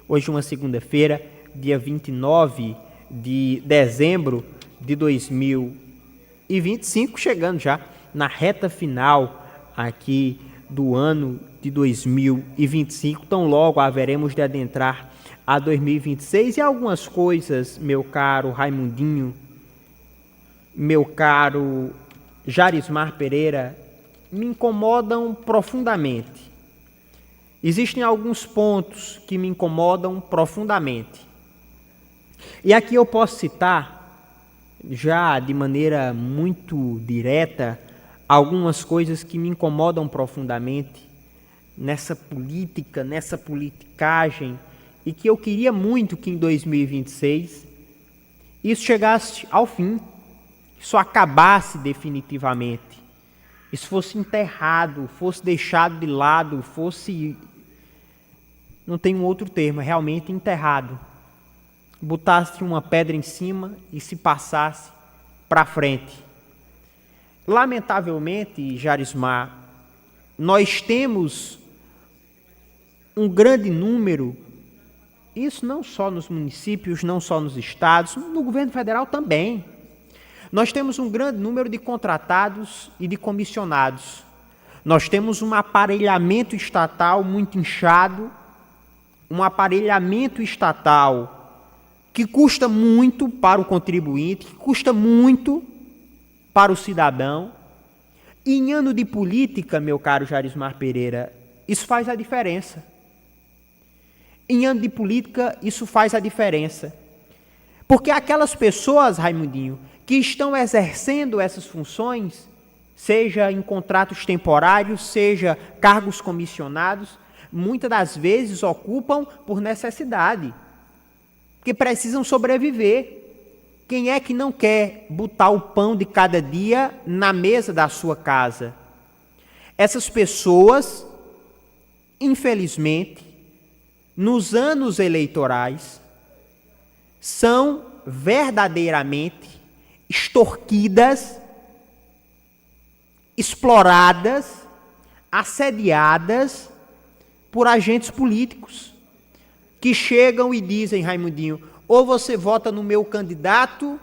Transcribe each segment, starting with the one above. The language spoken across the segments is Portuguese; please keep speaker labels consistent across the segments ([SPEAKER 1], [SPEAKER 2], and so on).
[SPEAKER 1] Hoje uma segunda-feira, dia 29 de dezembro de 2025, chegando já na reta final aqui do ano de 2025, tão logo haveremos de adentrar a 2026 e algumas coisas, meu caro Raimundinho, meu caro Jarismar Pereira, me incomodam profundamente. Existem alguns pontos que me incomodam profundamente. E aqui eu posso citar, já de maneira muito direta, algumas coisas que me incomodam profundamente nessa política, nessa politicagem, e que eu queria muito que em 2026 isso chegasse ao fim, isso acabasse definitivamente, isso fosse enterrado, fosse deixado de lado, fosse... não tem um outro termo, é realmente enterrado. Botasse uma pedra em cima e se passasse para frente. Lamentavelmente, Jarismar, nós temos um grande número, isso não só nos municípios, não só nos estados, no governo federal também. Nós temos um grande número de contratados e de comissionados. Nós temos um aparelhamento estatal muito inchado, um aparelhamento estatal que custa muito para o contribuinte, que custa muito para o cidadão. E em ano de política, meu caro Jarismar Pereira, isso faz a diferença. Em ano de política, isso faz a diferença. Porque aquelas pessoas, Raimundinho, que estão exercendo essas funções, seja em contratos temporários, seja cargos comissionados, muitas das vezes ocupam por necessidade, porque precisam sobreviver. Quem é que não quer botar o pão de cada dia na mesa da sua casa? Essas pessoas, infelizmente, nos anos eleitorais, são verdadeiramente extorquidas, exploradas, assediadas por agentes políticos que chegam e dizem, Raimundinho, ou você vota no meu candidato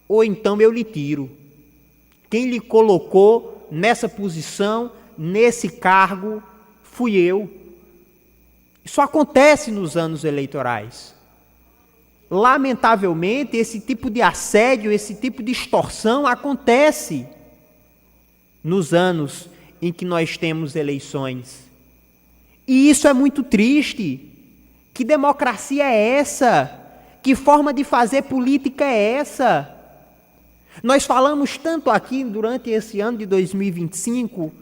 [SPEAKER 1] ou então eu lhe tiro. Quem lhe colocou nessa posição, nesse cargo, fui eu. Isso acontece nos anos eleitorais. Lamentavelmente, esse tipo de assédio, esse tipo de extorsão acontece nos anos em que nós temos eleições. E isso é muito triste. Que democracia é essa? Que forma de fazer política é essa? Nós falamos tanto aqui durante esse ano de 2025,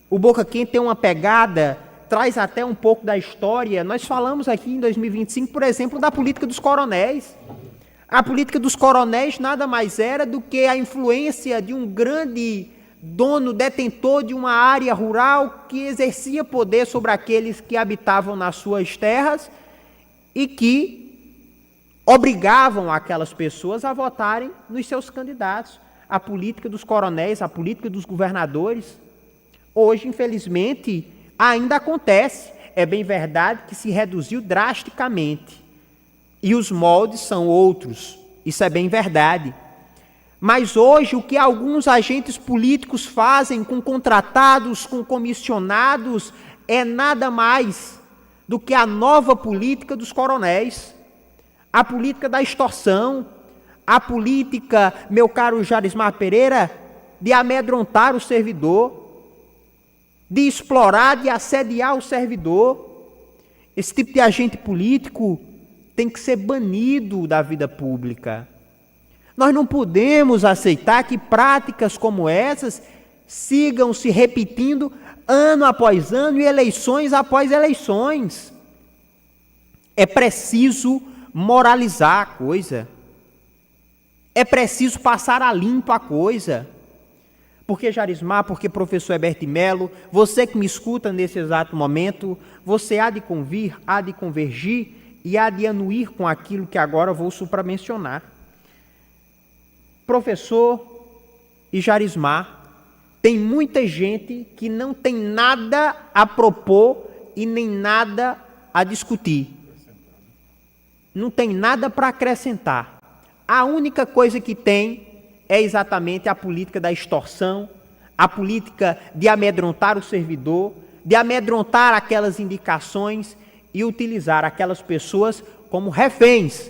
[SPEAKER 1] o Boca Quente tem uma pegada, traz até um pouco da história. Nós falamos aqui em 2025, por exemplo, da política dos coronéis. A política dos coronéis nada mais era do que a influência de um grande dono, detentor de uma área rural que exercia poder sobre aqueles que habitavam nas suas terras e que obrigavam aquelas pessoas a votarem nos seus candidatos. A política dos coronéis, a política dos governadores, hoje, infelizmente, ainda acontece. É bem verdade que se reduziu drasticamente. E os moldes são outros. Isso é bem verdade. Mas hoje o que alguns agentes políticos fazem com contratados, com comissionados, é nada mais do que a nova política dos coronéis. A política da extorsão, a política, meu caro Jarismar Pereira, de amedrontar o servidor, de explorar, de assediar o servidor. Esse tipo de agente político tem que ser banido da vida pública. Nós não podemos aceitar que práticas como essas sigam se repetindo ano após ano e eleições após eleições. É preciso moralizar a coisa. É preciso passar a limpo a coisa. Porque, Jarismar, porque professor Heberto Melo, você que me escuta nesse exato momento, você há de convergir e há de anuir com aquilo que agora vou supramencionar. Professor e Jarismar, tem muita gente que não tem nada a propor e nem nada a discutir. Não tem nada para acrescentar. A única coisa que tem é exatamente a política da extorsão, a política de amedrontar o servidor, de amedrontar aquelas indicações e utilizar aquelas pessoas como reféns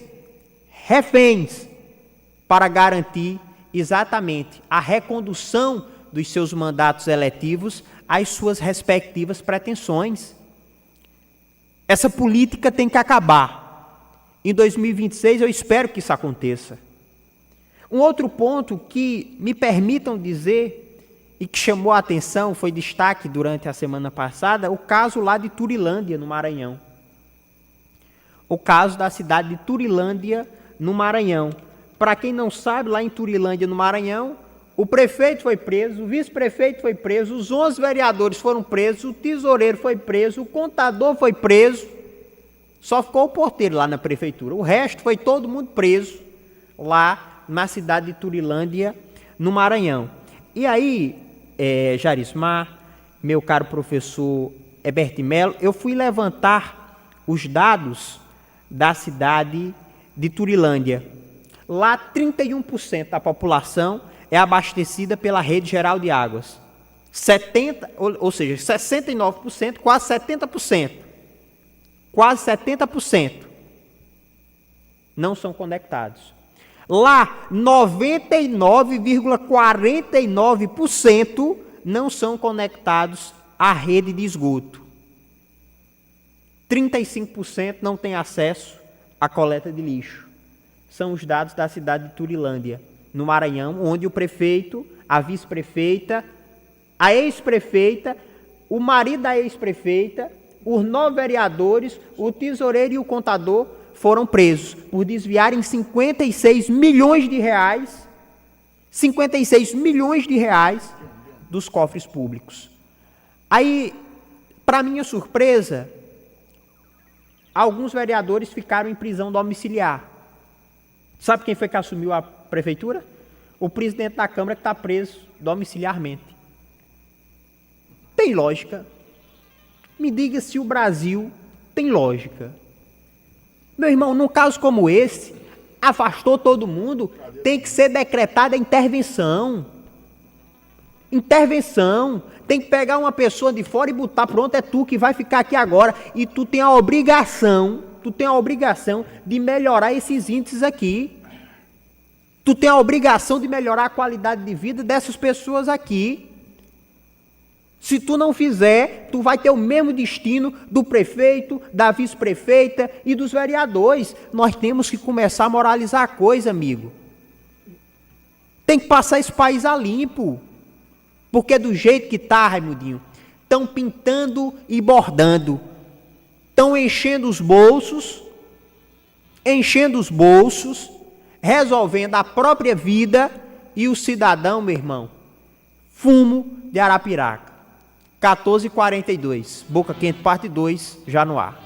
[SPEAKER 1] para garantir exatamente a recondução dos seus mandatos eletivos às suas respectivas pretensões. Essa política tem que acabar. Em 2026 eu espero que isso aconteça. Um outro ponto que me permitam dizer e que chamou a atenção, foi destaque durante a semana passada, o caso lá de Turilândia, no Maranhão. O caso da cidade de Turilândia, no Maranhão. Para quem não sabe, lá em Turilândia, no Maranhão, o prefeito foi preso, o vice-prefeito foi preso, os 11 vereadores foram presos, o tesoureiro foi preso, o contador foi preso, só ficou o porteiro lá na prefeitura. O resto foi todo mundo preso lá na cidade de Turilândia, no Maranhão. E aí, Jarismar, meu caro professor Heberto Melo, eu fui levantar os dados da cidade de Turilândia. Lá, 31% da população é abastecida pela rede geral de águas. 69%, quase 70%. Quase 70% não são conectados. Lá, 99,49% não são conectados à rede de esgoto. 35% não têm acesso à coleta de lixo. São os dados da cidade de Turilândia, no Maranhão, onde o prefeito, a vice-prefeita, a ex-prefeita, o marido da ex-prefeita, os 9 vereadores, o tesoureiro e o contador foram presos por desviarem 56 milhões de reais dos cofres públicos. Aí, para minha surpresa, alguns vereadores ficaram em prisão domiciliar. Sabe quem foi que assumiu a prefeitura? O presidente da Câmara, que está preso domiciliarmente. Tem lógica? Me diga se o Brasil tem lógica. Meu irmão, num caso como esse, afastou todo mundo, tem que ser decretada a intervenção. Intervenção. Tem que pegar uma pessoa de fora e botar, pronto, é tu que vai ficar aqui agora. E tu tem a obrigação de melhorar esses índices aqui. Tu tem a obrigação de melhorar a qualidade de vida dessas pessoas aqui. Se tu não fizer, tu vai ter o mesmo destino do prefeito, da vice-prefeita e dos vereadores. Nós temos que começar a moralizar a coisa, amigo. Tem que passar esse país a limpo. Porque do jeito que tá, Raimundinho, estão pintando e bordando. Estão enchendo os bolsos, resolvendo a própria vida e o cidadão, meu irmão, fumo de Arapiraca. 14h42, Boca Quente, parte 2, já no ar.